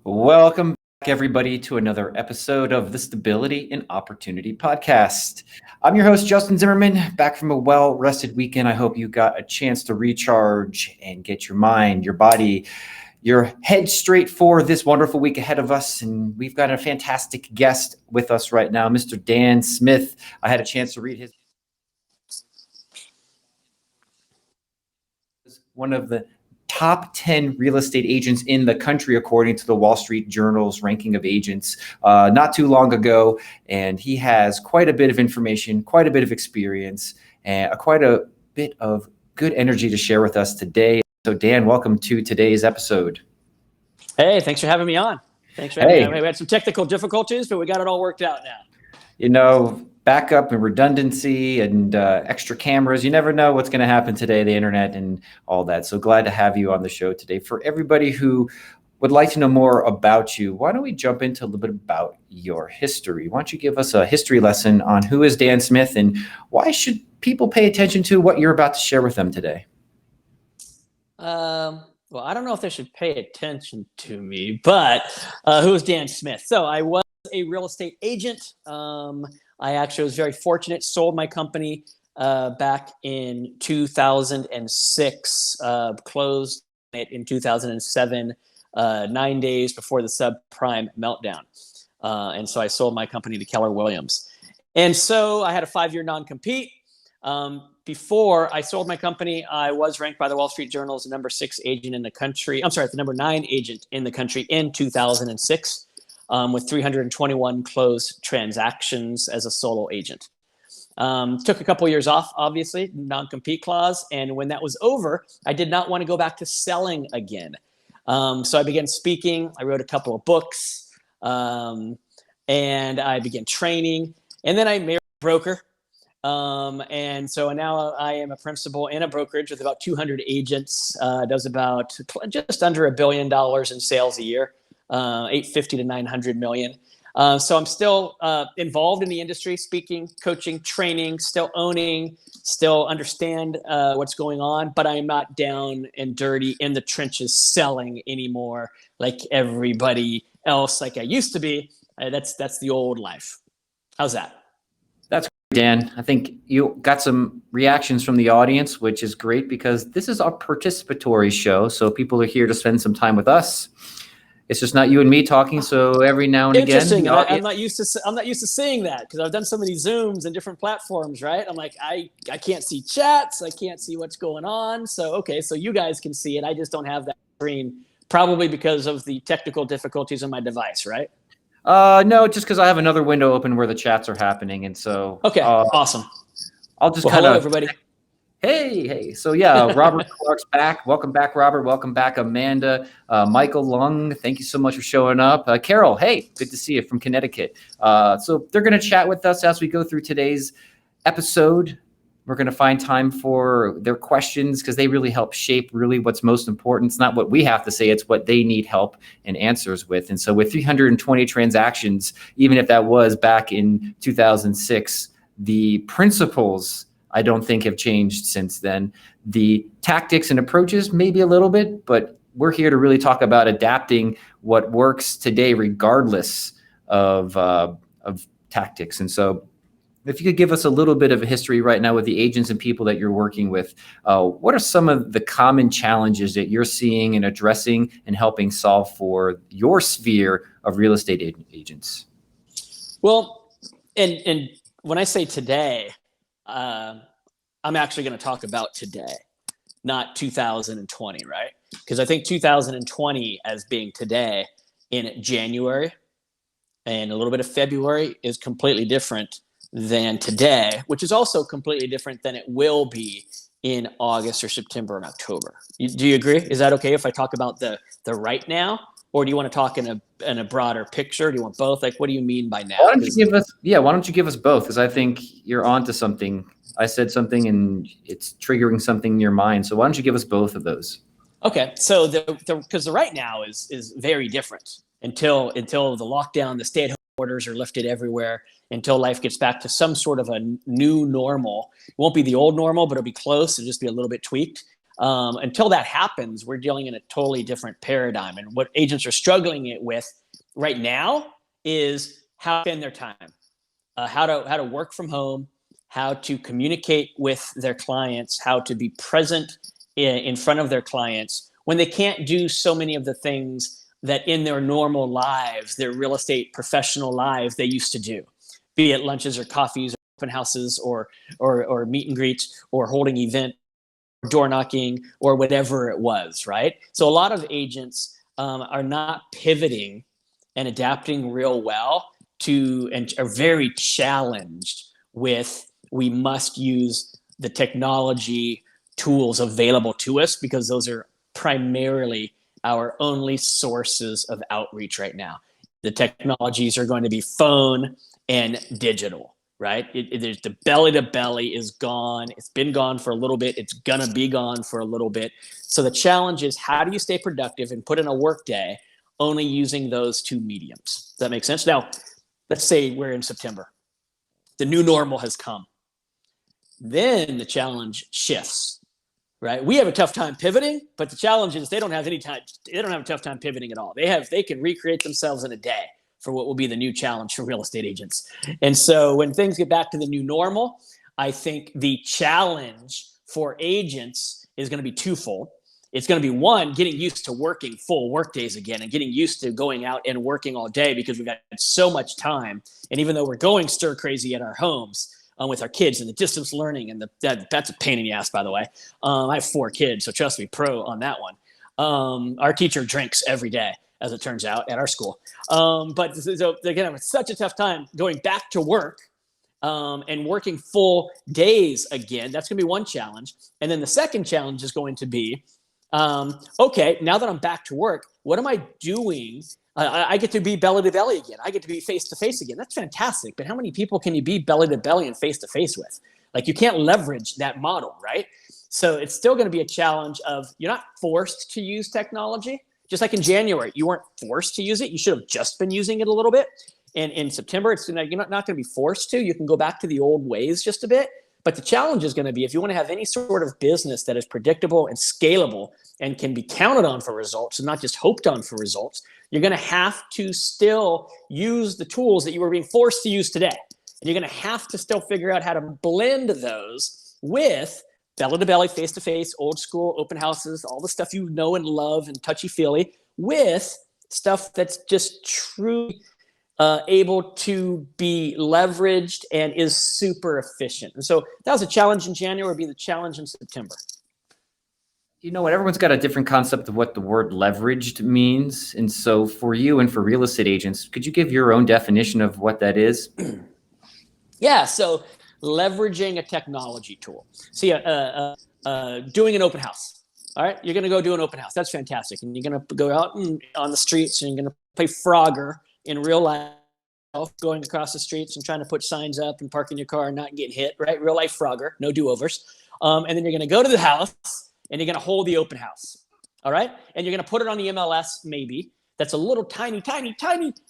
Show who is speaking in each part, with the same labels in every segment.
Speaker 1: Welcome back, everybody, to another episode of the Stability and Opportunity Podcast. I'm your host, Justin Zimmerman, back from a well-rested weekend. I hope you got a chance to recharge and get your mind, your body, your head straight for this wonderful week ahead of us. And we've got a fantastic guest with us right now, Mr. Dan Smith. I had a chance to read his one of the top 10 real estate agents in the country, according to the Wall Street Journal's ranking of agents not too long ago. And he has quite a bit of information, quite a bit of experience, and quite a bit of good energy to share with us today. So Dan, welcome to today's episode.
Speaker 2: Hey, thanks for having me on. Thanks for having me on. We had some technical difficulties, but we got it all worked out now.
Speaker 1: You know, backup and redundancy and extra cameras. You never know what's going to happen today, the internet and all that. So glad to have you on the show today. For everybody who would like to know more about you, why don't we jump into a little bit about your history? Why don't you give us a history lesson on who is Dan Smith and why should people pay attention to what you're about to share with them today?
Speaker 2: Well, I don't know if they should pay attention to me, but who is Dan Smith? So I was a real estate agent. I actually was very fortunate, sold my company back in 2006, closed it in 2007, 9 days before the subprime meltdown. And so I sold my company to Keller Williams. And so I had a 5-year non-compete. Before I sold my company, I was ranked by the Wall Street Journal as the number 6 agent in the country. I'm sorry, the number 9 agent in the country in 2006. With 321 closed transactions as a solo agent. Took a couple years off, obviously, non-compete clause. And when that was over, I did not want to go back to selling again. So I began speaking. I wrote a couple of books, and I began training. And then I married a broker. And so now I am a principal in a brokerage with about 200 agents, does about just under $1 billion in sales a year. 850 to 900 million. So I'm still involved in the industry, speaking, coaching, training, still owning, still understand what's going on, but I'm not down and dirty in the trenches selling anymore like everybody else like I used to be. That's the old life. How's that?
Speaker 1: That's great, Dan. I think you got some reactions from the audience, which is great because this is a participatory show. So people are here to spend some time with us. It's just not you and me talking. So every now and again,
Speaker 2: interesting. I'm not used to seeing that because I've done so many Zooms and different platforms, right? I'm like, I can't see chats. I can't see what's going on. So, okay. So you guys can see it. I just don't have that screen, probably because of the technical difficulties on my device, right?
Speaker 1: No, just because I have another window open where the chats are happening. And so,
Speaker 2: okay, awesome.
Speaker 1: I'll just kind of,
Speaker 2: hello everybody.
Speaker 1: Hey. So yeah, Robert Clark's back. Welcome back, Robert. Welcome back, Amanda. Michael Lung, thank you so much for showing up. Carol, hey, good to see you from Connecticut. So they're going to chat with us as we go through today's episode. We're going to find time for their questions because they really help shape really what's most important. It's not what we have to say, it's what they need help and answers with. And so with 320 transactions, even if that was back in 2006, the principles I don't think have changed since then. The tactics and approaches, maybe a little bit, but we're here to really talk about adapting what works today, regardless of tactics. And so if you could give us a little bit of a history right now with the agents and people that you're working with, what are some of the common challenges that you're seeing and addressing and helping solve for your sphere of real estate agents?
Speaker 2: Well, and when I say today, I'm actually going to talk about today, not 2020, right? Because I think 2020 as being today in January and a little bit of February is completely different than today, which is also completely different than it will be in August or September and October. Do you agree? Is that okay if I talk about the right now? Or do you want to talk in a broader picture? Do you want both? Like, what do you mean by now?
Speaker 1: Why don't you give us both? Because I think you're onto something. I said something and it's triggering something in your mind. So why don't you give us both of those?
Speaker 2: Okay. So because the right now is very different until the lockdown, the stay-at-home orders are lifted everywhere, until life gets back to some sort of a new normal. It won't be the old normal, but it'll be close. It'll just be a little bit tweaked. Until that happens, we're dealing in a totally different paradigm. And what agents are struggling with right now is how to spend their time, how to work from home, how to communicate with their clients, how to be present in front of their clients when they can't do so many of the things that in their normal lives, their real estate professional lives, they used to do, be it lunches or coffees, or open houses, or meet and greets, or holding event, door knocking, or whatever it was, right? So a lot of agents are not pivoting and adapting real well to, and are very challenged with, we must use the technology tools available to us because those are primarily our only sources of outreach right now. The technologies are going to be phone and digital, right? There's the belly to belly is gone. It's been gone for a little bit. It's going to be gone for a little bit. So the challenge is, how do you stay productive and put in a work day only using those two mediums? Does that make sense? Now, let's say we're in September. The new normal has come. Then the challenge shifts, right? We have a tough time pivoting, but the challenge is they don't have any time. They don't have a tough time pivoting at all. They can recreate themselves in a day for what will be the new challenge for real estate agents. And so when things get back to the new normal, I think the challenge for agents is going to be twofold. It's going to be, one, getting used to working full work days again and getting used to going out and working all day because we've got so much time. And even though we're going stir crazy at our homes with our kids and the distance learning, and that's a pain in the ass, by the way. I have 4 kids, so trust me, pro on that one. Our teacher drinks every day, as it turns out, at our school. But so again, it's such a tough time going back to work and working full days again. That's going to be one challenge. And then the second challenge is going to be, okay, now that I'm back to work, what am I doing? I get to be belly to belly again. I get to be face to face again. That's fantastic. But how many people can you be belly to belly and face to face with? Like, you can't leverage that model, right? So it's still going to be a challenge of, you're not forced to use technology. Just like in January, you weren't forced to use it. You should have just been using it a little bit. And in September, you're not going to be forced to. You can go back to the old ways just a bit. But the challenge is going to be, if you want to have any sort of business that is predictable and scalable and can be counted on for results and not just hoped on for results, you're going to have to still use the tools that you were being forced to use today. And you're going to have to still figure out how to blend those with belly to belly, face to face, old school, open houses, all the stuff you know and love and touchy feely, with stuff that's just truly able to be leveraged and is super efficient. And so that was a challenge in January, would be the challenge in September.
Speaker 1: You know what? Everyone's got a different concept of what the word leveraged means. And so for you and for real estate agents, could you give your own definition of what that is?
Speaker 2: Yeah. So leveraging a technology tool. See, doing an open house. All right. You're going to go do an open house. That's fantastic. And you're going to go out on the streets and you're going to play Frogger in real life, going across the streets and trying to put signs up and parking your car and not getting hit, right? Real life Frogger, no do-overs. And then you're going to go to the house and you're going to hold the open house. All right. And you're going to put it on the MLS, maybe. That's a little tiny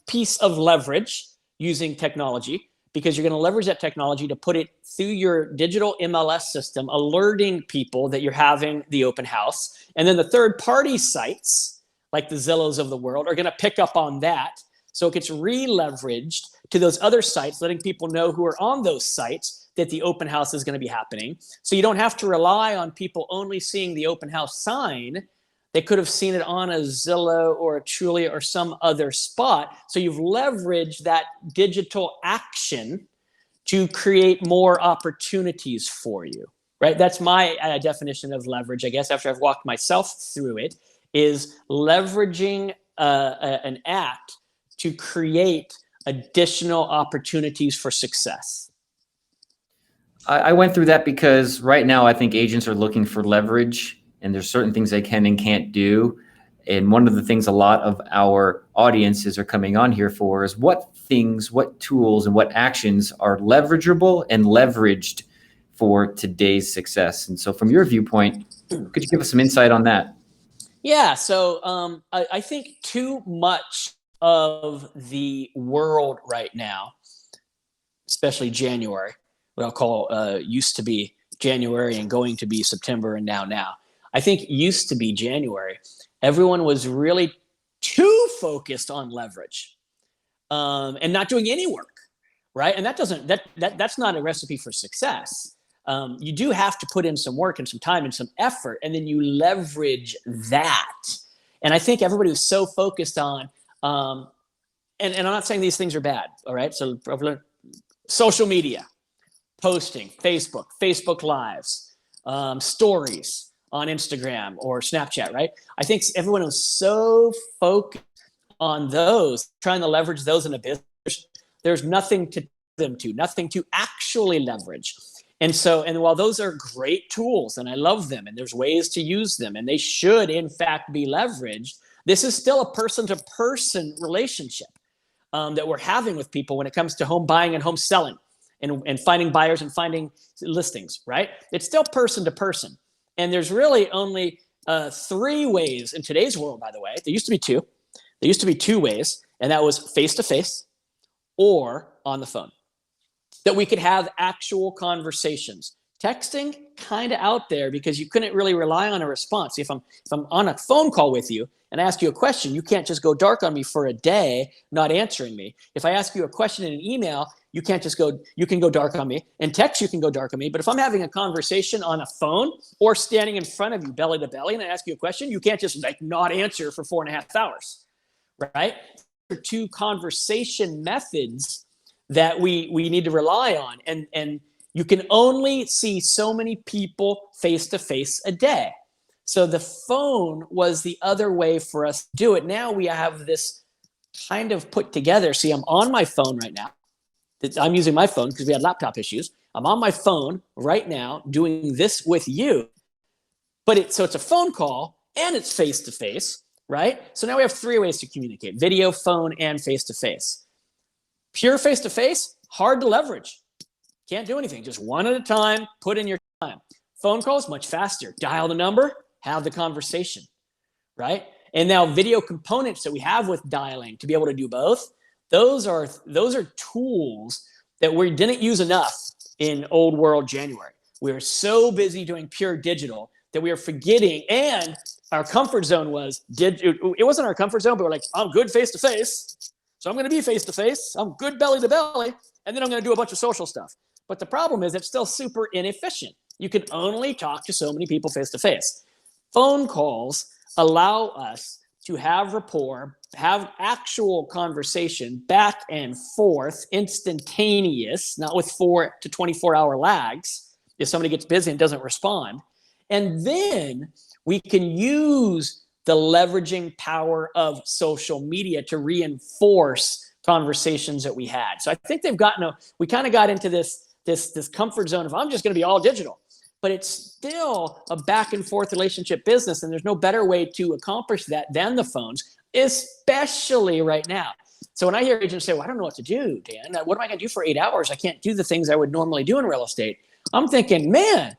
Speaker 2: piece of leverage using technology, because you're going to leverage that technology to put it through your digital MLS system, alerting people that you're having the open house. And then the third party sites, like the Zillows of the world, are going to pick up on that. So it gets re-leveraged to those other sites, letting people know who are on those sites that the open house is going to be happening. So you don't have to rely on people only seeing the open house sign. They could have seen it on a Zillow or a Trulia or some other spot. So you've leveraged that digital action to create more opportunities for you, right? That's my definition of leverage, I guess, after I've walked myself through it, is leveraging an act to create additional opportunities for success.
Speaker 1: I went through that because right now I think agents are looking for leverage, and there's certain things they can and can't do. And one of the things a lot of our audiences are coming on here for is what things, what tools, and what actions are leverageable and leveraged for today's success. And so from your viewpoint, could you give us some insight on that?
Speaker 2: Yeah, so I think too much of the world right now, especially January, what I'll call used to be January and going to be September and now. I think used to be January, everyone was really too focused on leverage and not doing any work, right? And that's not a recipe for success. You do have to put in some work and some time and some effort, and then you leverage that. And I think everybody was so focused on, and I'm not saying these things are bad, all right? So social media, posting, Facebook Lives, stories on Instagram or Snapchat, right? I think everyone was so focused on those, trying to leverage those in a business. There's nothing to nothing to actually leverage. And while those are great tools and I love them and there's ways to use them and they should in fact be leveraged, this is still a person-to-person relationship that we're having with people when it comes to home buying and home selling and finding buyers and finding listings, right? It's still person-to-person. And there's really only 3 ways in today's world, by the way. There used to be 2. There used to be 2 ways, and that was face-to-face or on the phone, that we could have actual conversations. Texting, kind of out there because you couldn't really rely on a response. If I'm on a phone call with you and I ask you a question, you can't just go dark on me for a day not answering me. If I ask you a question in an email, you can't just go, you can go dark on me. And text, you can go dark on me. But if I'm having a conversation on a phone or standing in front of you belly to belly and I ask you a question, you can't just like not answer for 4.5 hours, right? There are 2 conversation methods that we need to rely on. And you can only see so many people face to face a day. So the phone was the other way for us to do it. Now we have this kind of put together. See, I'm on my phone right now. I'm using my phone because we had laptop issues. I'm on my phone right now doing this with you. But so it's a phone call and it's face to face, right? So now we have 3 ways to communicate: video, phone, and face to face. Pure face to face, hard to leverage. Can't do anything. Just one at a time, put in your time. Phone calls, much faster. Dial the number, have the conversation, right? And now video components that we have with dialing to be able to do both, those are tools that we didn't use enough in old world January. We were so busy doing pure digital that we were forgetting, and our comfort zone it wasn't our comfort zone, but we're like, I'm good face to face, so I'm going to be face to face. I'm good belly to belly, and then I'm going to do a bunch of social stuff. But the problem is it's still super inefficient. You can only talk to so many people face to face. Phone calls allow us to have rapport, have actual conversation back and forth, instantaneous, not with 4 to 24-hour lags if somebody gets busy and doesn't respond. And then we can use the leveraging power of social media to reinforce conversations that we had. So I think we kind of got into this comfort zone of I'm just going to be all digital. But it's still a back and forth relationship business, and there's no better way to accomplish that than the phones, especially right now. So when I hear agents say, well, I don't know what to do, Dan. What am I going to do for 8 hours? I can't do the things I would normally do in real estate. I'm thinking, man,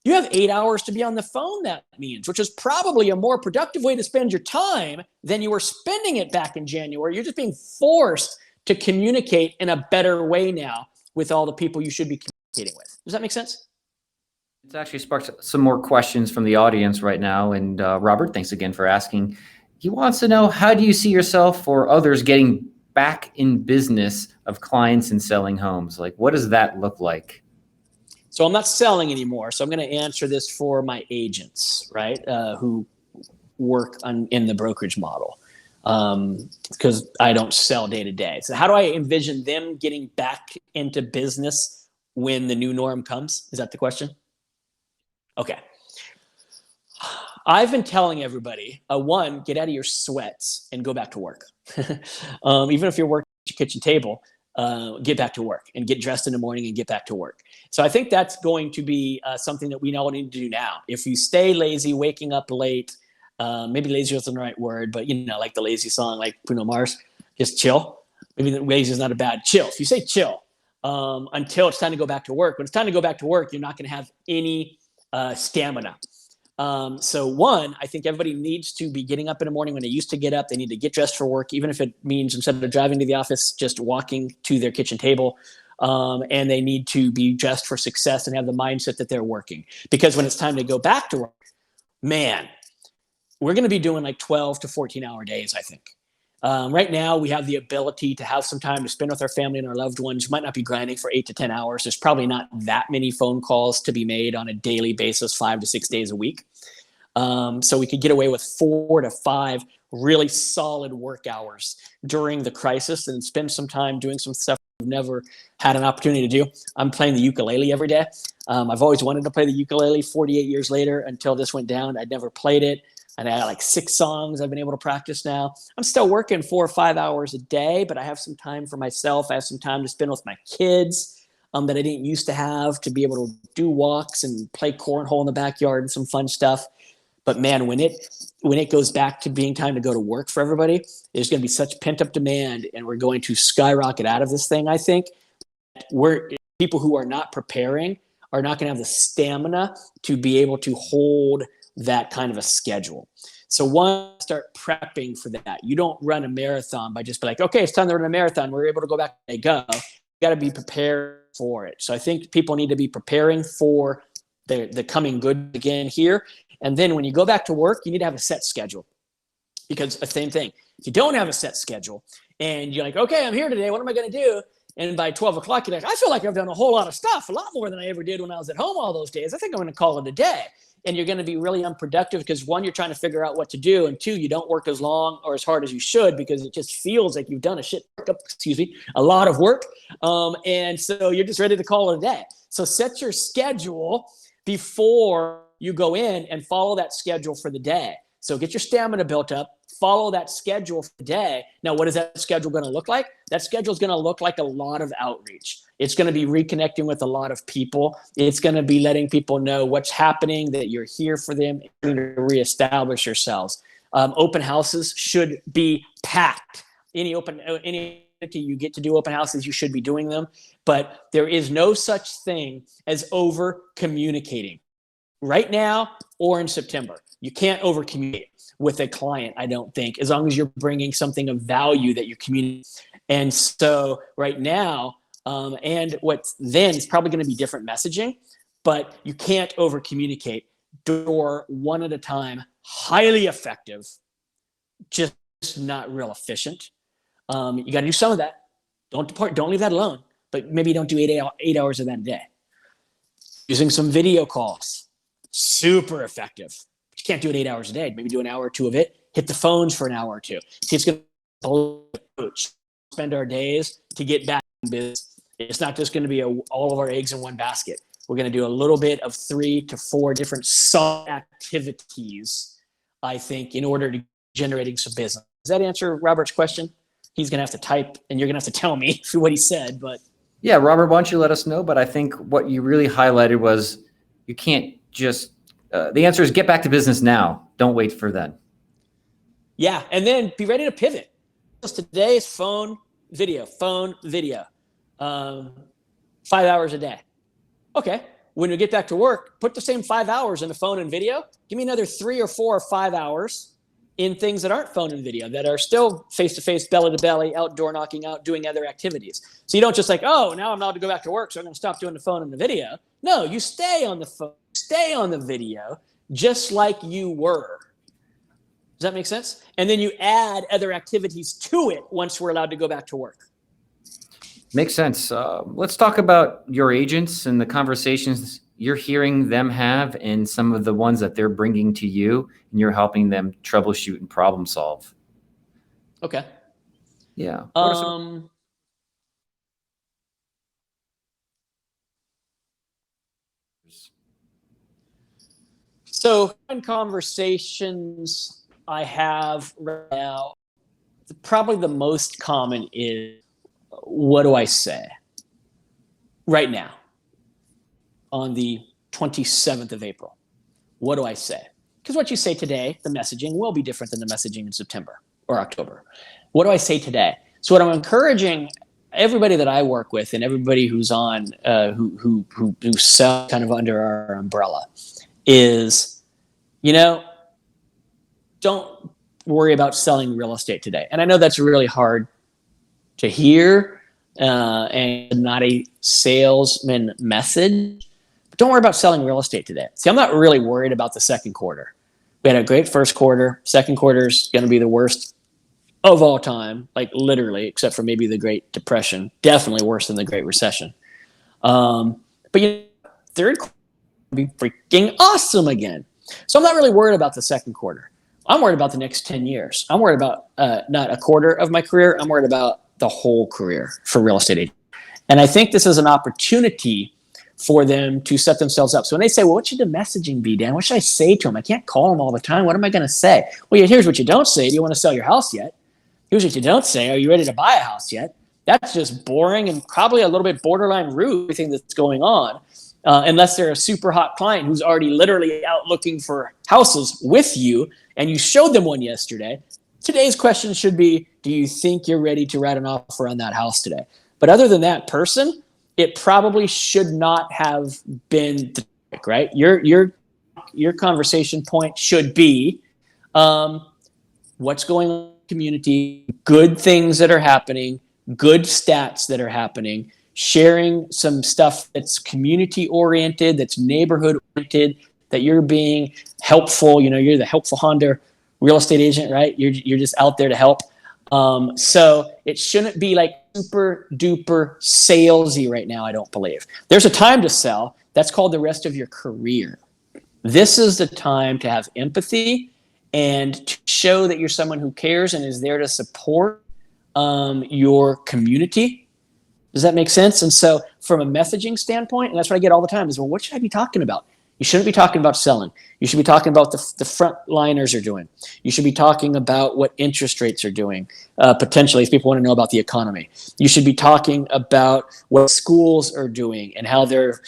Speaker 2: you have 8 hours to be on the phone, that means, which is probably a more productive way to spend your time than you were spending it back in January. You're just being forced to communicate in a better way now with all the people you should be communicating with. Does that make sense?
Speaker 1: It's actually sparked some more questions from the audience right now. And Robert, thanks again for asking. He wants to know, how do you see yourself or others getting back in business of clients and selling homes? Like, what does that look like?
Speaker 2: So I'm not selling anymore. So I'm going to answer this for my agents, right, who work in the brokerage model, because I don't sell day to day. So how do I envision them getting back into business when the new norm comes? Is that the question? Okay. I've been telling everybody, one, get out of your sweats and go back to work. Even if you're working at your kitchen table, get back to work and get dressed in the morning and get back to work. So I think that's going to be something that we all need to do now. If you stay lazy, waking up late, maybe lazy isn't the right word, but like the lazy song, like Bruno Mars, just chill. Maybe the lazy is not a bad chill. If you say chill until it's time to go back to work, when it's time to go back to work, you're not going to have any stamina. So one, I think everybody needs to be getting up in the morning when they used to get up. They need to get dressed for work, even if it means instead of driving to the office, just walking to their kitchen table. And they need to be dressed for success and have the mindset that they're working. Because when it's time to go back to work, man, we're going to be doing like 12 to 14-hour days, I think. Right now, we have the ability to have some time to spend with our family and our loved ones. You might not be grinding for 8 to 10 hours. There's probably not that many phone calls to be made on a daily basis, 5 to 6 days a week. So we could get away with 4 to 5 really solid work hours during the crisis and spend some time doing some stuff we've never had an opportunity to do. I'm playing the ukulele every day. I've always wanted to play the ukulele. 48 years later, until this went down, I'd never played it. And I got like 6 songs I've been able to practice now. I'm still working 4 or 5 hours a day, but I have some time for myself. I have some time to spend with my kids that I didn't used to have, to be able to do walks and play cornhole in the backyard and some fun stuff. But man, when it goes back to being time to go to work for everybody, there's going to be such pent up demand, and we're going to skyrocket out of this thing. I think people who are not preparing are not going to have the stamina to be able to hold that kind of a schedule. So one, start prepping for that. You don't run a marathon by just be like, okay, it's time to run a marathon. We're able to go back and go. You got to be prepared for it. So I think people need to be preparing for the coming good again here. And then when you go back to work, you need to have a set schedule, because the same thing. If you don't have a set schedule and you're like, okay, I'm here today, what am I going to do? And by 12 o'clock, you're like, I feel like I've done a whole lot of stuff, a lot more than I ever did when I was at home all those days. I think I'm going to call it a day. And you're going to be really unproductive because, one, you're trying to figure out what to do. And two, you don't work as long or as hard as you should because it just feels like you've done a lot of work. And so you're just ready to call it a day. So set your schedule before you go in and follow that schedule for the day. So get your stamina built up, follow that schedule for the day. Now, what is that schedule going to look like? That schedule is going to look like a lot of outreach. It's going to be reconnecting with a lot of people. It's going to be letting people know what's happening, that you're here for them, and to reestablish yourselves. Open houses should be packed. Any you get to do open houses, you should be doing them. But there is no such thing as over communicating right now or in September. You can't over communicate with a client, I don't think, as long as you're bringing something of value that you're communicating. And so right now, and what then is probably going to be different messaging, but you can't over communicate. Door one at a time, highly effective, just not real efficient. You got to do some of that. Don't leave that alone, but maybe don't do 8 hours of that a day. Using some video calls, super effective. But you can't do it 8 hours a day. Maybe do an hour or two of it. Hit the phones for an hour or two. It's going to spend our days to get back in business. It's not just going to be all of our eggs in one basket. We're going to do a little bit of 3 to 4 different activities, I think, in order to generating some business. Does that answer Robert's question? He's going to have to type, and you're going to have to tell me what he said. But
Speaker 1: yeah, Robert, why don't you let us know? But I think what you really highlighted was you can't just the answer is get back to business now. Don't wait for then.
Speaker 2: Yeah, and then be ready to pivot. Today is phone, video. 5 hours a day. Okay. When we get back to work, put the same 5 hours in the phone and video. Give me another 3 or 4 or 5 hours in things that aren't phone and video, that are still face-to-face, belly-to-belly, outdoor knocking out, doing other activities. So you don't just like, oh, now I'm allowed to go back to work, so I'm going to stop doing the phone and the video. No, you stay on the phone, stay on the video, just like you were. Does that make sense? And then you add other activities to it once we're allowed to go back to work.
Speaker 1: Makes sense. Let's talk about your agents and the conversations you're hearing them have and some of the ones that they're bringing to you, and you're helping them troubleshoot and problem solve.
Speaker 2: Okay.
Speaker 1: Yeah.
Speaker 2: So in conversations I have right now, probably the most common is, what do I say right now on the 27th of April? What do I say? Because what you say today, the messaging will be different than the messaging in September or October. What do I say today? So what I'm encouraging everybody that I work with and everybody who's on, who sell kind of under our umbrella is, don't worry about selling real estate today. And I know that's really hard to hear and not a salesman message. But don't worry about selling real estate today. See, I'm not really worried about the second quarter. We had a great first quarter. Second quarter is going to be the worst of all time, like literally, except for maybe the Great Depression. Definitely worse than the Great Recession. But third quarter will be freaking awesome again. So I'm not really worried about the second quarter. I'm worried about the next 10 years. I'm worried about not a quarter of my career. I'm worried about the whole career for real estate agents. And I think this is an opportunity for them to set themselves up. So when they say, well, what should the messaging be, Dan? What should I say to them? I can't call them all the time. What am I going to say? Well, here's what you don't say. Do you want to sell your house yet? Here's what you don't say. Are you ready to buy a house yet? That's just boring and probably a little bit borderline rude, everything that's going on, unless they're a super hot client who's already literally out looking for houses with you and you showed them one yesterday. Today's question should be, do you think you're ready to write an offer on that house today? But other than that person, it probably should not have been the topic, right? Your conversation point should be what's going on in the community, good things that are happening, good stats that are happening, sharing some stuff that's community oriented, that's neighborhood oriented, that you're being helpful. You're the helpful Honda real estate agent, right? You're just out there to help. So it shouldn't be like super duper salesy right now, I don't believe. There's a time to sell. That's called the rest of your career. This is the time to have empathy and to show that you're someone who cares and is there to support your community. Does that make sense? And so from a messaging standpoint, and that's what I get all the time is, well, what should I be talking about? You shouldn't be talking about selling. You should be talking about the frontliners are doing. You should be talking about what interest rates are doing, potentially, if people want to know about the economy. You should be talking about what schools are doing and how they're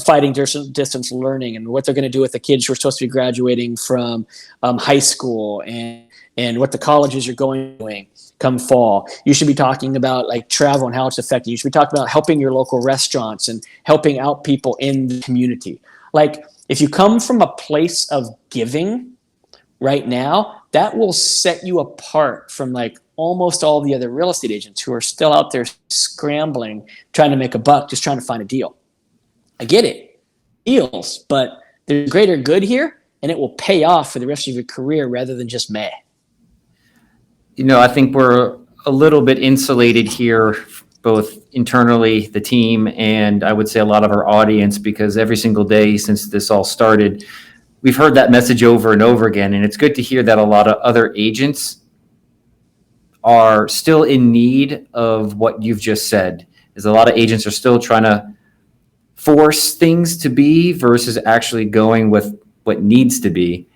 Speaker 2: fighting distance learning and what they're going to do with the kids who are supposed to be graduating from high school and what the colleges are doing come fall. You should be talking about like travel and how it's affecting. You should be talking about helping your local restaurants and helping out people in the community. Like, if you come from a place of giving right now, that will set you apart from like almost all the other real estate agents who are still out there scrambling, trying to make a buck, just trying to find a deal. I get it, deals, but there's greater good here, and it will pay off for the rest of your career rather than just May.
Speaker 1: I think we're a little bit insulated here, both internally, the team, and I would say a lot of our audience, because every single day since this all started, we've heard that message over and over again. And it's good to hear that a lot of other agents are still in need of what you've just said, is a lot of agents are still trying to force things to be versus actually going with what needs to be.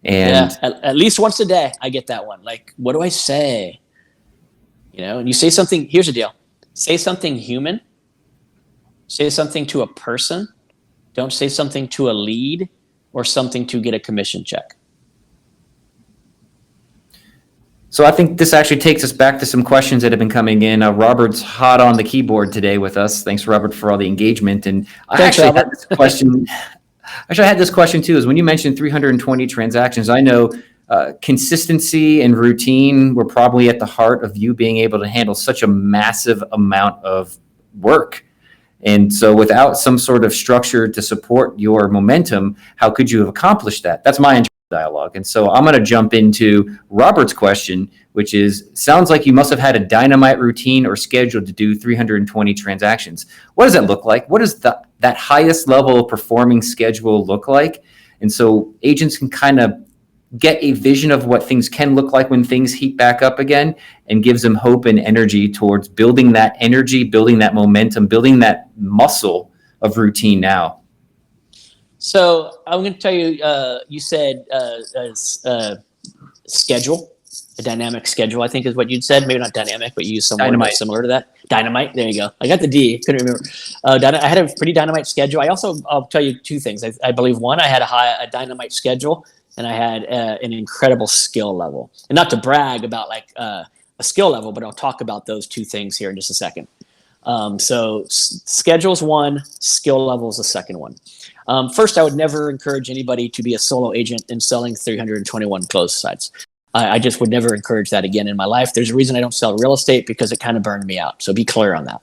Speaker 1: And
Speaker 2: yeah, at least once a day, I get that one. Like, what do I say? And you say something, here's the deal. Say something human. Say something to a person. Don't say something to a lead or something to get a commission check.
Speaker 1: So I think this actually takes us back to some questions that have been coming in. Robert's hot on the keyboard today with us. Thanks, Robert, for all the engagement. And I actually had this question. Actually, I had this question too. Is when you mentioned 320 transactions, I know consistency and routine were probably at the heart of you being able to handle such a massive amount of work. And so without some sort of structure to support your momentum, how could you have accomplished that? That's my dialogue. And so I'm going to jump into Robert's question, which is, sounds like you must have had a dynamite routine or schedule to do 320 transactions. What does that look like? What does that highest level of performing schedule look like? And so agents can kind of get a vision of what things can look like when things heat back up again, and gives them hope and energy towards building that energy, building that momentum, building that muscle of routine now.
Speaker 2: So I'm going to tell you, you said schedule, a dynamic schedule, I think is what you'd said. Maybe not dynamic, but you used some word similar to that. Dynamite. There you go. I got the D. Couldn't remember. I had a pretty dynamite schedule. I'll tell you two things. I believe one, I had a dynamite schedule, and I had an incredible skill level. And not to brag about like a skill level, but I'll talk about those two things here in just a second. So schedule's one, skill level is the second one. First, I would never encourage anybody to be a solo agent in selling 321 closed sites. I just would never encourage that again in my life. There's a reason I don't sell real estate, because it kind of burned me out. So be clear on that.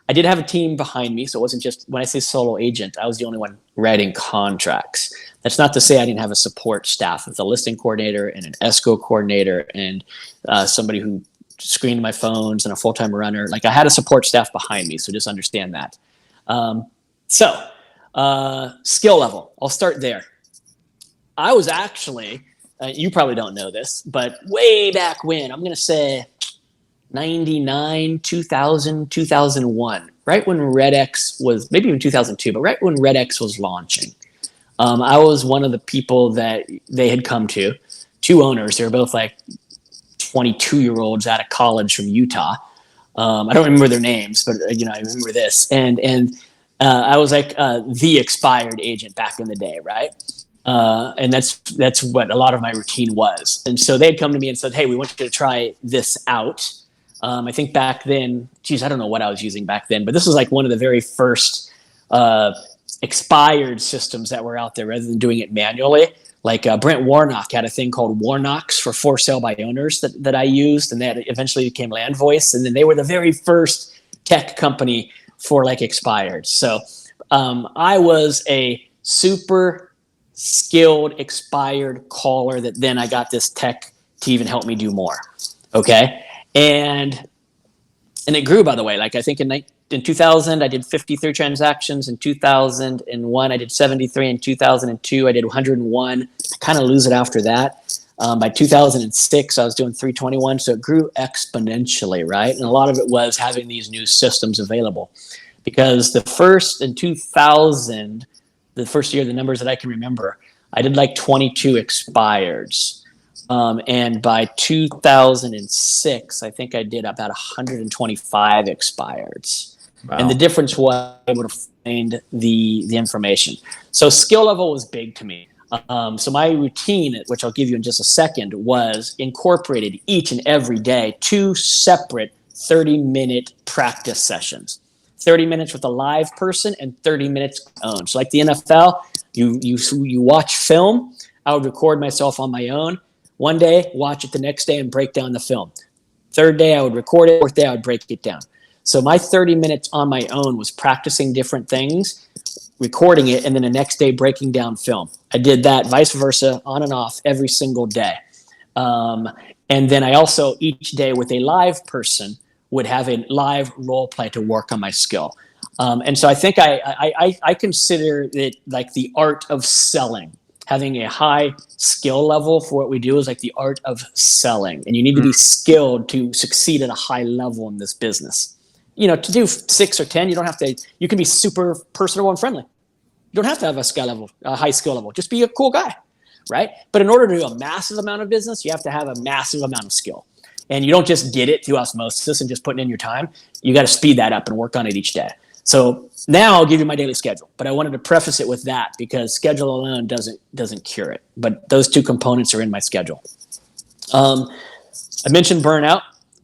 Speaker 2: I did have a team behind me, so it wasn't just, when I say solo agent, I was the only one writing contracts. That's not to say I didn't have a support staff with a listing coordinator and an escrow coordinator and somebody who screened my phones and a full-time runner. Like, I had a support staff behind me, so just understand that. Skill level, I'll start there. I was actually, you probably don't know this, but way back when, I'm going to say 99, 2000, 2001, right when REDX was, maybe even 2002, but right when REDX was launching. I was one of the people that they had come to, two owners. They were both like 22-year-olds out of college from Utah. I don't remember their names, but I remember this. And I was like the expired agent back in the day, right? And that's what a lot of my routine was. And so they'd come to me and said, "Hey, we want you to try this out." I think back then, I don't know what I was using back then, but this was like one of the very first expired systems that were out there, rather than doing it manually. Like Brent Warnock had a thing called Warnocks for sale by owners that I used, and that eventually became Land Voice. And then they were the very first tech company for like expired. So I was a super skilled expired caller that then I got this tech to even help me do more. Okay. And it grew, by the way. Like, I think in 2000, I did 53 transactions. In 2001, I did 73. In 2002, I did 101. I kind of lose it after that. By 2006, I was doing 321. So it grew exponentially, right? And a lot of it was having these new systems available. Because in 2000, the first year, the numbers that I can remember, I did like 22 expireds. And by 2006, I think I did about 125 expireds. Wow. And the difference was I would have find the information. So skill level was big to me. So my routine, which I'll give you in just a second, was incorporated each and every day 2 separate 30-minute practice sessions. 30 minutes with a live person and 30 minutes own. So like the NFL, you watch film. I would record myself on my own. One day, watch it the next day and break down the film. Third day, I would record it. Fourth day, I would break it down. So my 30 minutes on my own was practicing different things, recording it, and then the next day breaking down film. I did that vice versa, on and off every single day. And then I also, each day with a live person, would have a live role play to work on my skill. And so I think I consider it like the art of selling. Having a high skill level for what we do is like the art of selling. And you need to be skilled to succeed at a high level in this business. To do 6 or 10, you can be super personable and friendly. You don't have to have a high skill level. Just be a cool guy, right? But in order to do a massive amount of business, you have to have a massive amount of skill. And you don't just get it through osmosis and just putting in your time. You got to speed that up and work on it each day. So now I'll give you my daily schedule, but I wanted to preface it with that because schedule alone doesn't cure it. But those 2 components are in my schedule. I mentioned burnout.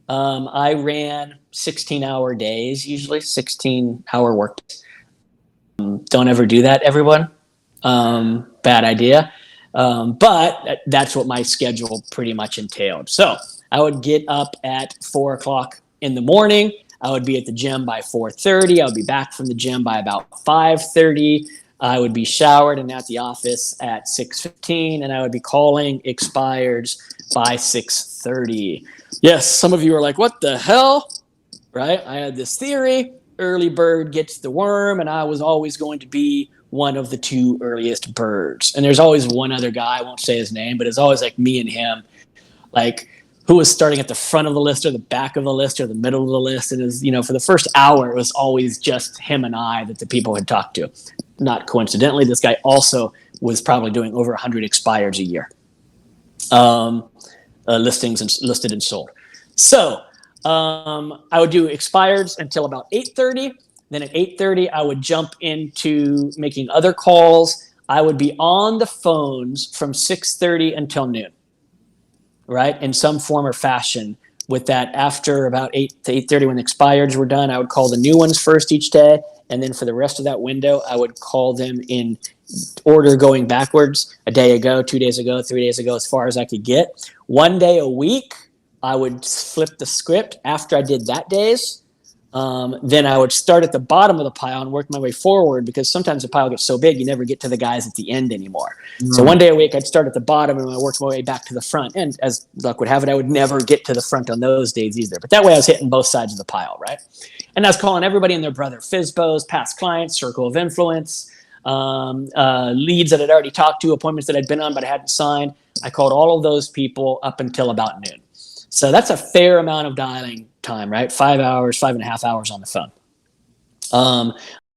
Speaker 2: I ran 16-hour days, usually 16-hour work days. Don't ever do that, everyone. Bad idea. But that's what my schedule pretty much entailed. So I would get up at 4 o'clock in the morning. I would be at the gym by 4:30. I would be back from the gym by about 5:30. I would be showered and at the office at 6:15, and I would be calling expireds by 6:30. Yes, some of you are like, what the hell? Right? I had this theory, early bird gets the worm, and I was always going to be one of the 2 earliest birds. And there's always one other guy, I won't say his name, but it's always like me and him, like who was starting at the front of the list or the back of the list or the middle of the list. And for the first hour, it was always just him and I that the people had talked to. Not coincidentally, this guy also was probably doing over 100 expireds a year. Listings and listed and sold. So I would do expireds until about 8:30. Then at 8:30, I would jump into making other calls. I would be on the phones from 6:30 until noon, right? In some form or fashion. With that, after about 8 to 8:30, when the expireds were done, I would call the new ones first each day. And then for the rest of that window, I would call them in order going backwards, a day ago, 2 days ago, 3 days ago, as far as I could get. 1 day a week, I would flip the script. After I did that days, Then I would start at the bottom of the pile and work my way forward, because sometimes the pile gets so big you never get to the guys at the end anymore. So one day a week I'd start at the bottom and I work my way back to the front. And as luck would have it, I would never get to the front on those days either. But that way I was hitting both sides of the pile, right? And I was calling everybody and their brother, FISBOs, past clients, circle of influence, leads that I'd already talked to, appointments that I'd been on but I hadn't signed. I called all of those people up until about noon. So that's a fair amount of dialing time, right? 5 hours, 5.5 hours on the phone.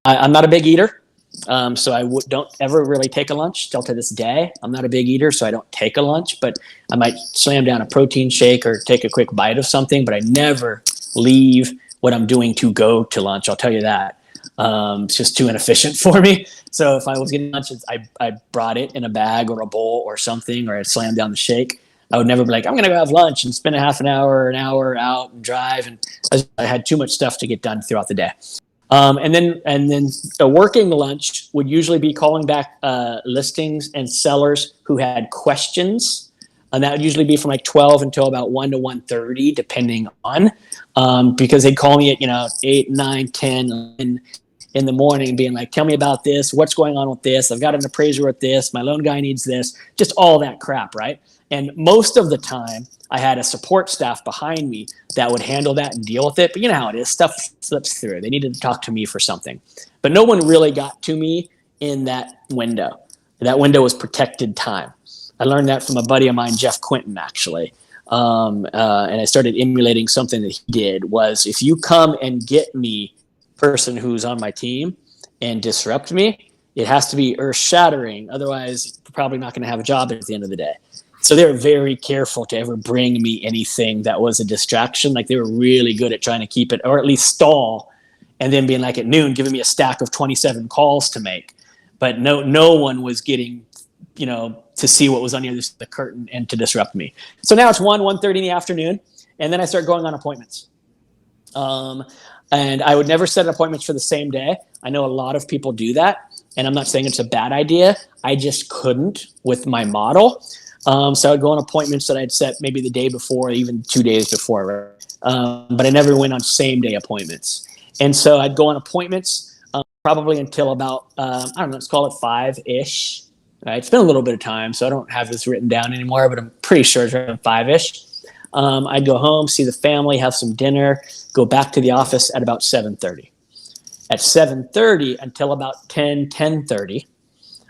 Speaker 2: I'm not a big eater, so I don't ever really take a lunch. Still to this day, I'm not a big eater, so I don't take a lunch, but I might slam down a protein shake or take a quick bite of something, but I never leave what I'm doing to go to lunch. I'll tell you that. It's just too inefficient for me. So if I was getting lunch, I brought it in a bag or a bowl or something, or I'd slam down the shake. I would never be like, I'm going to go have lunch and spend a half an hour out and drive. And I had too much stuff to get done throughout the day. And then a working lunch would usually be calling back listings and sellers who had questions. And that would usually be from like 12 until about 1 to 1:30, depending on, because they'd call me at, 8, 9, 10 in the morning being like, tell me about this. What's going on with this? I've got an appraiser with this. My loan guy needs this. Just all that crap, right? And most of the time, I had a support staff behind me that would handle that and deal with it. But you know how it is. Stuff slips through. They needed to talk to me for something. But no one really got to me in that window. That window was protected time. I learned that from a buddy of mine, Jeff Quinton, actually. And I started emulating something that he did, was if you come and get me, person who's on my team, and disrupt me, it has to be earth-shattering. Otherwise, you're probably not going to have a job at the end of the day. So they were very careful to ever bring me anything that was a distraction. Like they were really good at trying to keep it, or at least stall, and then being like at noon, giving me a stack of 27 calls to make. But no one was getting, to see what was on the other side of the curtain and to disrupt me. So now it's 1:30 in the afternoon, and then I start going on appointments. And I would never set appointments for the same day. I know a lot of people do that, and I'm not saying it's a bad idea. I just couldn't with my model. So I'd go on appointments that I'd set maybe the day before, even 2 days before. But I never went on same day appointments. And so I'd go on appointments probably until about, let's call it 5-ish. Right? It's been a little bit of time, so I don't have this written down anymore, but I'm pretty sure it's around 5-ish. I'd go home, see the family, have some dinner, go back to the office at about 7:30. At 7:30 until about 10:30,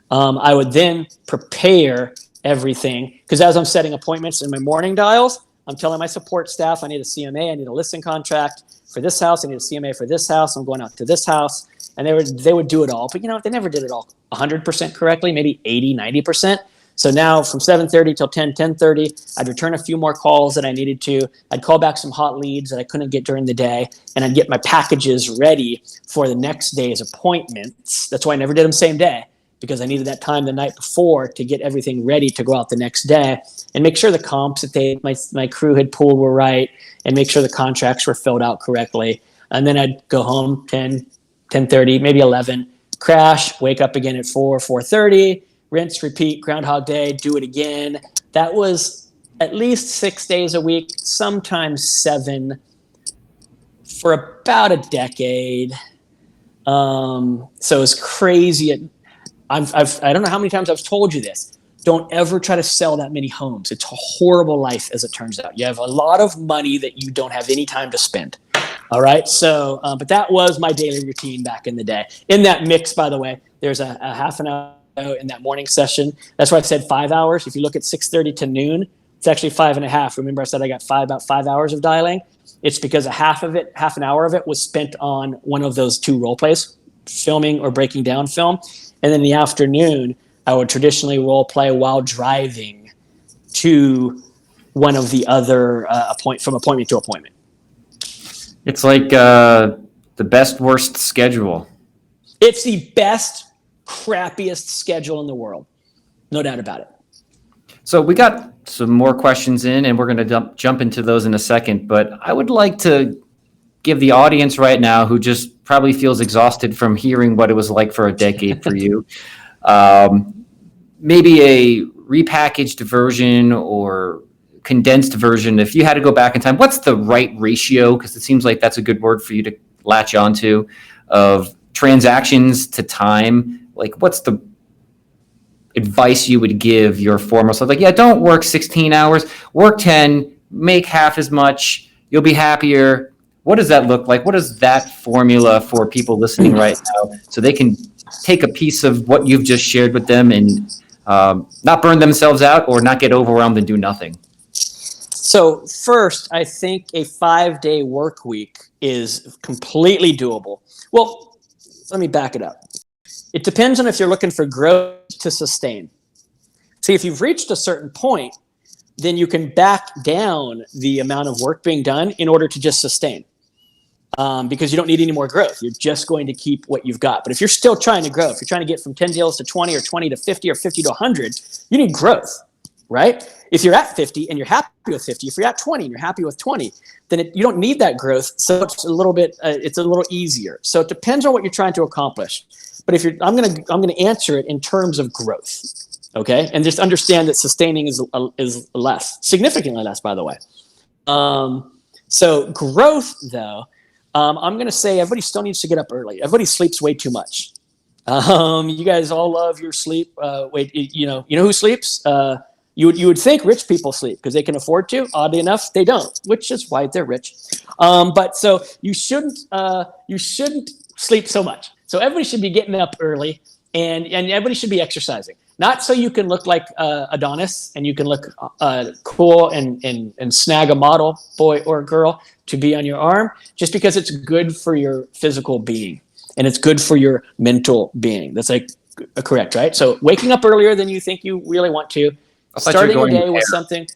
Speaker 2: I would then prepare everything, because as I'm setting appointments in my morning dials, I'm telling my support staff I need a CMA, I need a listing contract for this house, I need a CMA for this house, I'm going out to this house, and they would do it all. But they never did it all 100% correctly, maybe 80, 90%. So now from 7:30 till 10:30, I'd return a few more calls that I needed to. I'd call back some hot leads that I couldn't get during the day, and I'd get my packages ready for the next day's appointments. That's why I never did them same day, because I needed that time the night before to get everything ready to go out the next day and make sure the comps that my crew had pulled were right, and make sure the contracts were filled out correctly. And then I'd go home 10:30, maybe 11, crash, wake up again at 4:30, rinse, repeat, Groundhog Day, do it again. That was at least 6 days a week, sometimes 7, for about a decade. So it was crazy. I don't know how many times I've told you this. Don't ever try to sell that many homes. It's a horrible life, as it turns out. You have a lot of money that you don't have any time to spend. All right. So, but that was my daily routine back in the day. In that mix, by the way, there's a half an hour in that morning session. That's why I said 5 hours. If you look at 6:30 to noon, it's actually 5.5. Remember I said I got about 5 hours of dialing? It's because half an hour of it was spent on one of those 2 role plays, filming or breaking down film. And then in the afternoon, I would traditionally role play while driving to one of the other from appointment to appointment.
Speaker 1: It's like the best worst schedule.
Speaker 2: It's the best crappiest schedule in the world, no doubt about it.
Speaker 1: So we got some more questions in, and we're going to jump into those in a second. But I would like to give the audience right now, who just probably feels exhausted from hearing what it was like for a decade for you, maybe a repackaged version or condensed version. If you had to go back in time, what's the right ratio? Because it seems like that's a good word for you to latch onto of transactions to time? Like, what's the advice you would give your former self? Like, yeah, don't work 16 hours, work 10, make half as much, you'll be happier. What does that look like? What is that formula for people listening right now so they can take a piece of what you've just shared with them and not burn themselves out or not get overwhelmed and do nothing?
Speaker 2: So first, I think a 5-day work week is completely doable. Well, let me back it up. It depends on if you're looking for growth to sustain. See, if you've reached a certain point, then you can back down the amount of work being done in order to just sustain. Because you don't need any more growth. You're just going to keep what you've got. But if you're still trying to grow, if you're trying to get from 10 deals to 20 or 20 to 50 or 50 to 100, you need growth, right? If you're at 50 and you're happy with 50, if you're at 20 and you're happy with 20, then you don't need that growth. So it's a little easier. So it depends on what you're trying to accomplish. But if I'm gonna answer it in terms of growth, okay? And just understand that sustaining is less, significantly less, by the way. So growth, though, I'm going to say everybody still needs to get up early. Everybody sleeps way too much. You guys all love your sleep. You know who sleeps? You would think rich people sleep because they can afford to. Oddly enough, they don't, which is why they're rich. But so you shouldn't sleep so much. So everybody should be getting up early, and everybody should be exercising. Not so you can look like Adonis and you can look cool and snag a model boy or girl to be on your arm, just because it's good for your physical being and it's good for your mental being. That's like correct, right? So waking up earlier than you think you really want to, starting a day with something.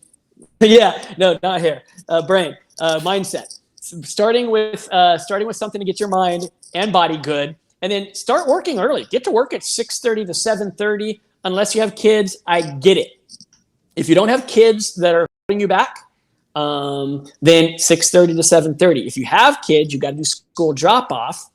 Speaker 2: Yeah, no, not hair, brain, mindset. Starting with something to get your mind and body good, and then start working early. Get to work at 6:30 to 7:30. Unless you have kids, I get it. If you don't have kids that are holding you back, then 6:30 to 7:30. If you have kids, you got to do school drop off,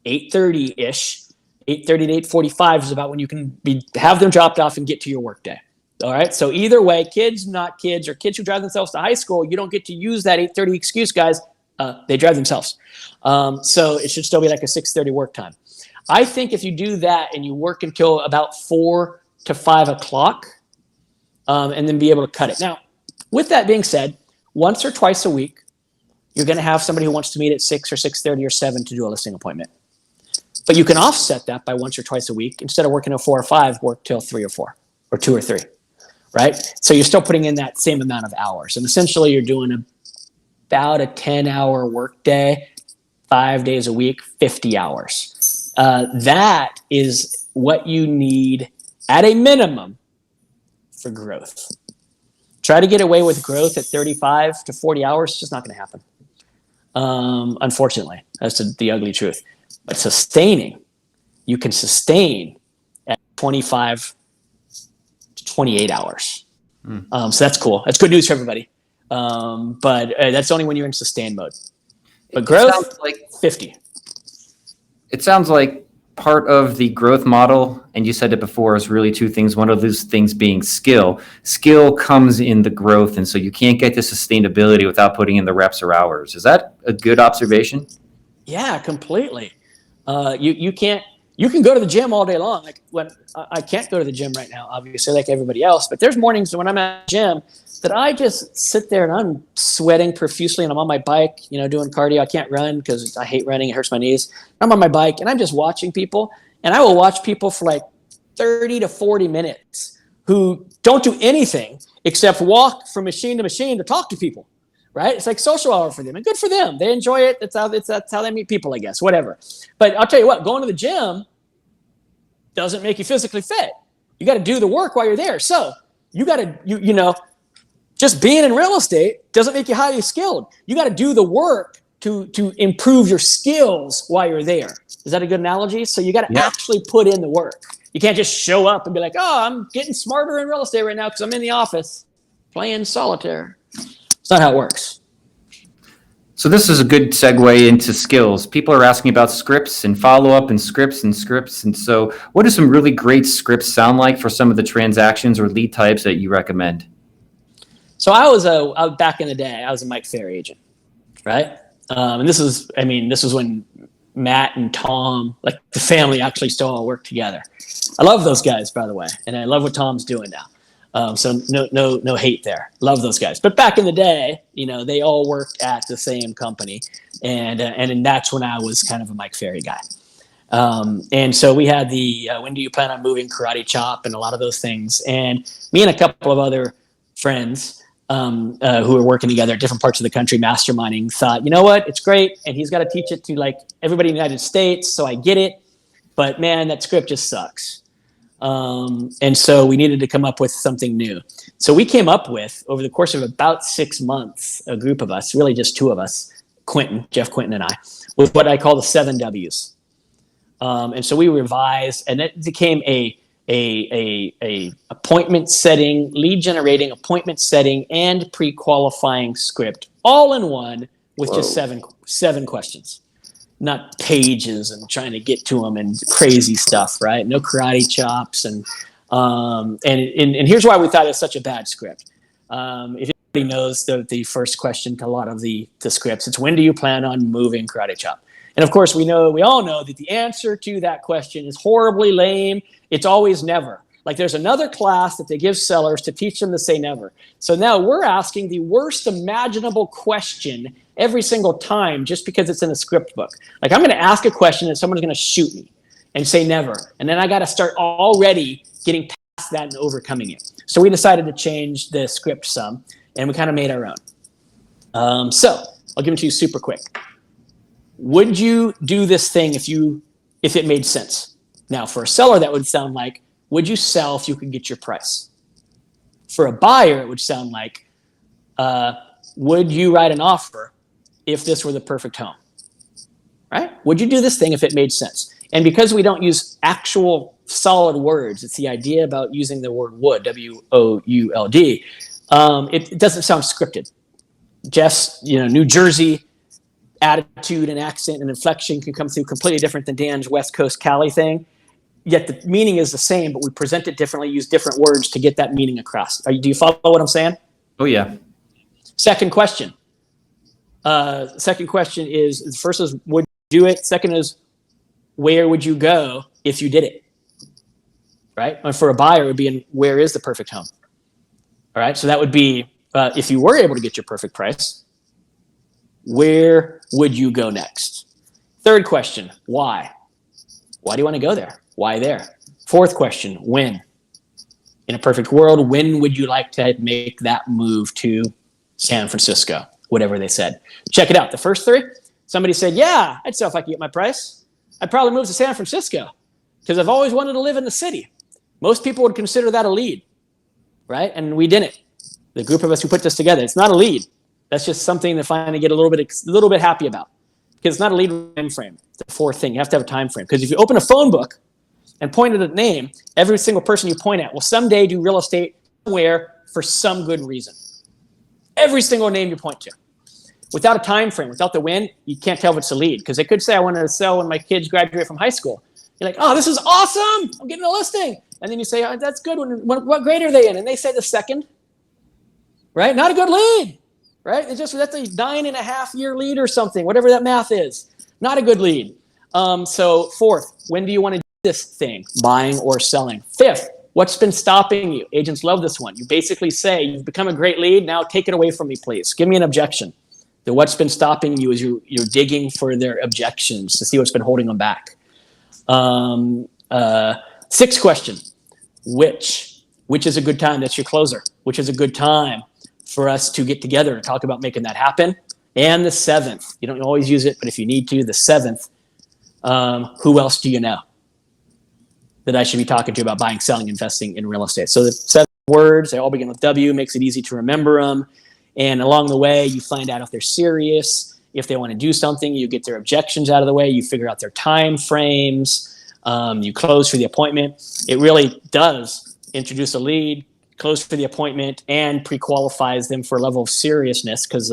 Speaker 2: 8:30-ish. 8:30 to 8:45 is about when you can have them dropped off and get to your workday. All right. So either way, kids, not kids, or kids who drive themselves to high school, you don't get to use that 8:30 excuse, guys. They drive themselves. So it should still be like a 6:30 work time. I think if you do that and you work until about 4 to 5 o'clock, and then be able to cut it. Now, with that being said, once or twice a week, you're going to have somebody who wants to meet at 6 or 6:30 or 7 to do a listing appointment. But you can offset that by once or twice a week. Instead of working till 4 or 5, work till 3 or 4 or 2 or 3, right? So you're still putting in that same amount of hours. And essentially you're doing about a 10-hour workday, 5 days a week, 50 hours. That is what you need at a minimum for growth. Try to get away with growth at 35 to 40 hours. It's just not going to happen. Unfortunately, that's the ugly truth. But sustaining, you can sustain at 25 to 28 hours. So that's cool. That's good news for everybody. But that's only when you're in sustain mode. But growth, like 50.
Speaker 1: It sounds like part of the growth model, and you said it before, is really two things. One of those things being skill. Skill comes in the growth, and so you can't get to sustainability without putting in the reps or hours. Is that a good observation?
Speaker 2: Yeah, completely. You can go to the gym all day long. Like when I can't go to the gym right now, obviously, like everybody else. But there's mornings when I'm at the gym that I just sit there and I'm sweating profusely, and I'm on my bike, doing cardio. I can't run because I hate running; it hurts my knees. I'm on my bike and I'm just watching people, and I will watch people for like 30 to 40 minutes who don't do anything except walk from machine to machine to talk to people. Right? It's like social hour for them, and good for them. They enjoy it. That's how they meet people, I guess. Whatever. But I'll tell you what, going to the gym doesn't make you physically fit. You got to do the work while you're there. So you got to, just being in real estate doesn't make you highly skilled. You got to do the work to improve your skills while you're there. Is that a good analogy? So you got to actually put in the work. You can't just show up and be like, oh, I'm getting smarter in real estate right now because I'm in the office playing solitaire. It's not how it works.
Speaker 1: So this is a good segue into skills. People are asking about scripts and follow-up and scripts. And so what do some really great scripts sound like for some of the transactions or lead types that you recommend?
Speaker 2: So I was back in the day, I was a Mike Fair agent, right? And this was when Matt and Tom, like the family, actually still all work together. I love those guys, by the way, and I love what Tom's doing now. So no hate there. Love those guys. But back in the day, they all worked at the same company, and that's when I was kind of a Mike Ferry guy. And so we had the when do you plan on moving karate chop and a lot of those things. And me and a couple of other friends who were working together at different parts of the country, masterminding, thought, you know what, it's great. And he's got to teach it to like everybody in the United States. So I get it. But man, that script just sucks. And so we needed to come up with something new. So we came up with, over the course of about 6 months, a group of us, really just two of us, Jeff Quinton and I, with what I call the 7 W's. And so we revised, and it became a appointment setting, lead generating, appointment setting, and pre-qualifying script, all in one with just seven questions, not pages and trying to get to them and crazy stuff, right? No karate chops, and here's why we thought it was such a bad script. If anybody knows the first question to a lot of the scripts, it's when do you plan on moving karate chop? And of course, we all know that the answer to that question is horribly lame. It's always never. Like there's another class that they give sellers to teach them to say never. So now we're asking the worst imaginable question every single time just because it's in a script book. Like I'm going to ask a question and someone's going to shoot me and say never. And then I got to start already getting past that and overcoming it. So we decided to change the script some, and we kind of made our own. So I'll give it to you super quick. Would you do this thing if it made sense? Now, for a seller, that would sound like, would you sell if you could get your price? For a buyer, it would sound like, would you write an offer if this were the perfect home? Right? Would you do this thing if it made sense? And because we don't use actual solid words, it's the idea about using the word would, W-O-U-L-D. It doesn't sound scripted. Jeff's, New Jersey attitude and accent and inflection can come through completely different than Dan's West Coast Cali thing. Yet the meaning is the same, but we present it differently, use different words to get that meaning across. Do you follow what I'm saying?
Speaker 1: Oh, yeah.
Speaker 2: Second question. Second question is, the first is, would you do it? Second is, where would you go if you did it? Right? And for a buyer, it would be where is the perfect home? All right. So that would be, if you were able to get your perfect price, where would you go next? Third question, why? Why do you want to go there? Why there? Fourth question, when? In a perfect world, when would you like to make that move to San Francisco? Whatever they said. Check it out. The first three, somebody said, yeah, I'd sell if I could get my price. I'd probably move to San Francisco because I've always wanted to live in the city. Most people would consider that a lead, right? And we didn't. The group of us who put this together, it's not a lead. That's just something to finally get a little bit happy about, because it's not a lead time frame. The fourth thing, you have to have a time frame. Because if you open a phone book and point at a name, every single person you point at will someday do real estate somewhere for some good reason. Every single name you point to. Without a time frame, without the when, you can't tell if it's a lead. Because they could say, I wanted to sell when my kids graduate from high school. You're like, oh, this is awesome. I'm getting a listing. And then you say, oh, that's good. What grade are they in? And they say the second. Right? Not a good lead. Right? That's a 9.5-year lead or something, whatever that math is. Not a good lead. So fourth, when do you want to do this thing? Buying or selling? Fifth, what's been stopping you? Agents love this one. You basically say, you've become a great lead. Now take it away from me, please. Give me an objection. The what's been stopping you is you're digging for their objections to see what's been holding them back. Sixth question, which is a good time? That's your closer. Which is a good time for us to get together and talk about making that happen? And the seventh, you don't always use it, but if you need to, the seventh, who else do you know that I should be talking to about buying, selling, investing in real estate? So the 7 words, they all begin with W, makes it easy to remember them. And along the way, you find out if they're serious, if they want to do something, you get their objections out of the way, you figure out their time frames, you close for the appointment. It really does introduce a lead, close for the appointment, and pre-qualifies them for a level of seriousness because,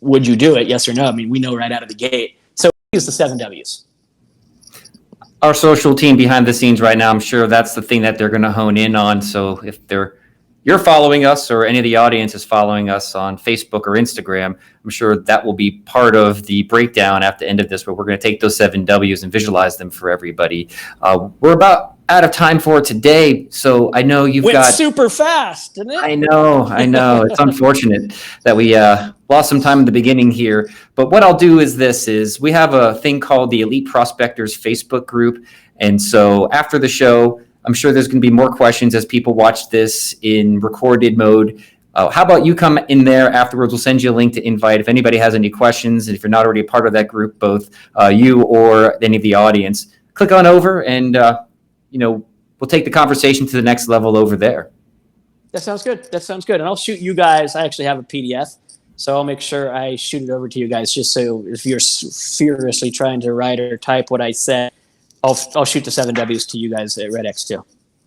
Speaker 2: would you do it? Yes or no? I mean, we know right out of the gate. So use the 7 Ws.
Speaker 1: Our social team behind the scenes right now, I'm sure that's the thing that they're going to hone in on. So if you're you're following us or any of the audience is following us on Facebook or Instagram, I'm sure that will be part of the breakdown at the end of this, where we're going to take those 7 W's and visualize them for everybody. We're about out of time for today, so I know you've got
Speaker 2: super fast, didn't it?
Speaker 1: I know. It's unfortunate that we lost some time in the beginning here. But what I'll do is we have a thing called the Elite Prospectors Facebook group. And so after the show, I'm sure there's going to be more questions as people watch this in recorded mode. How about you come in there afterwards? We'll send you a link to invite if anybody has any questions. And if you're not already a part of that group, both you or any of the audience, click on over and, we'll take the conversation to the next level over there.
Speaker 2: That sounds good. And I'll shoot you guys. I actually have a PDF, so I'll make sure I shoot it over to you guys, just so if you're furiously trying to write or type what I said, I'll shoot the 7 W's to you guys at REDX too.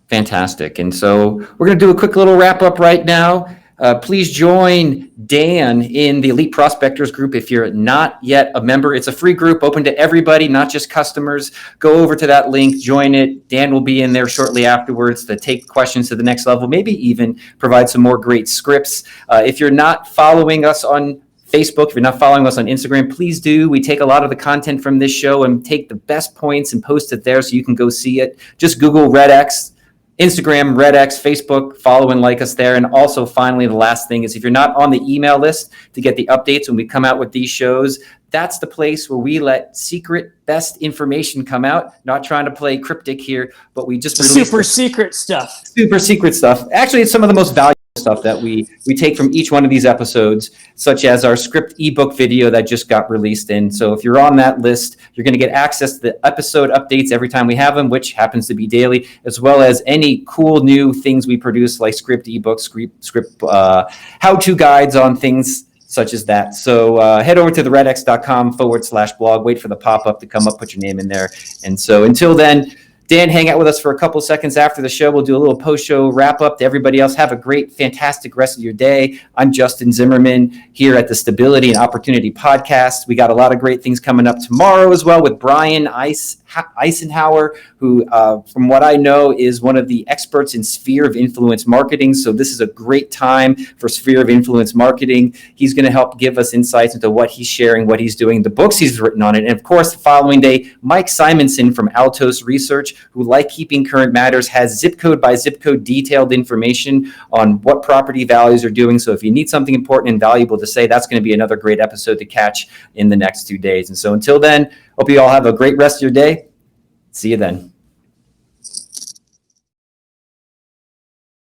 Speaker 1: Fantastic. And so we're going to do a quick little wrap up right now. Please join Dan in the Elite Prospectors group if you're not yet a member. It's a free group open to everybody, not just customers. Go over to that link, join it. Dan will be in there shortly afterwards to take questions to the next level, maybe even provide some more great scripts. If you're not following us on Facebook, if you're not following us on Instagram, please do. We take a lot of the content from this show and take the best points and post it there so you can go see it. Just Google REDX. Instagram, REDX, Facebook, follow and like us there. And also, finally, the last thing is if you're not on the email list to get the updates when we come out with these shows, that's the place where we let secret best information come out. Not trying to play cryptic here, but we just
Speaker 2: super secret stuff.
Speaker 1: Super secret stuff. Actually, it's some of the most valuable stuff that we take from each one of these episodes, such as our script ebook video that just got released. And so if you're on that list, you're going to get access to the episode updates every time we have them, which happens to be daily, as well as any cool new things we produce, like script ebooks, script how-to guides on things such as that. So head over to the redx.com/blog, wait for the pop-up to come up, put your name in there. And so until then, Dan, hang out with us for a couple seconds after the show. We'll do a little post-show wrap-up to everybody else. Have a great, fantastic rest of your day. I'm Justin Zimmerman here at the Stability and Opportunity Podcast. We got a lot of great things coming up tomorrow as well with Brian Eisenhower, who, from what I know, is one of the experts in sphere of influence marketing. So this is a great time for sphere of influence marketing. He's going to help give us insights into what he's sharing, what he's doing, the books he's written on it. And of course, the following day, Mike Simonson from Altos Research, who, like Keeping Current Matters, has zip code by zip code detailed information on what property values are doing. So if you need something important and valuable to say, that's going to be another great episode to catch in the next 2 days. And so until then, hope you all have a great rest of your day. See you then.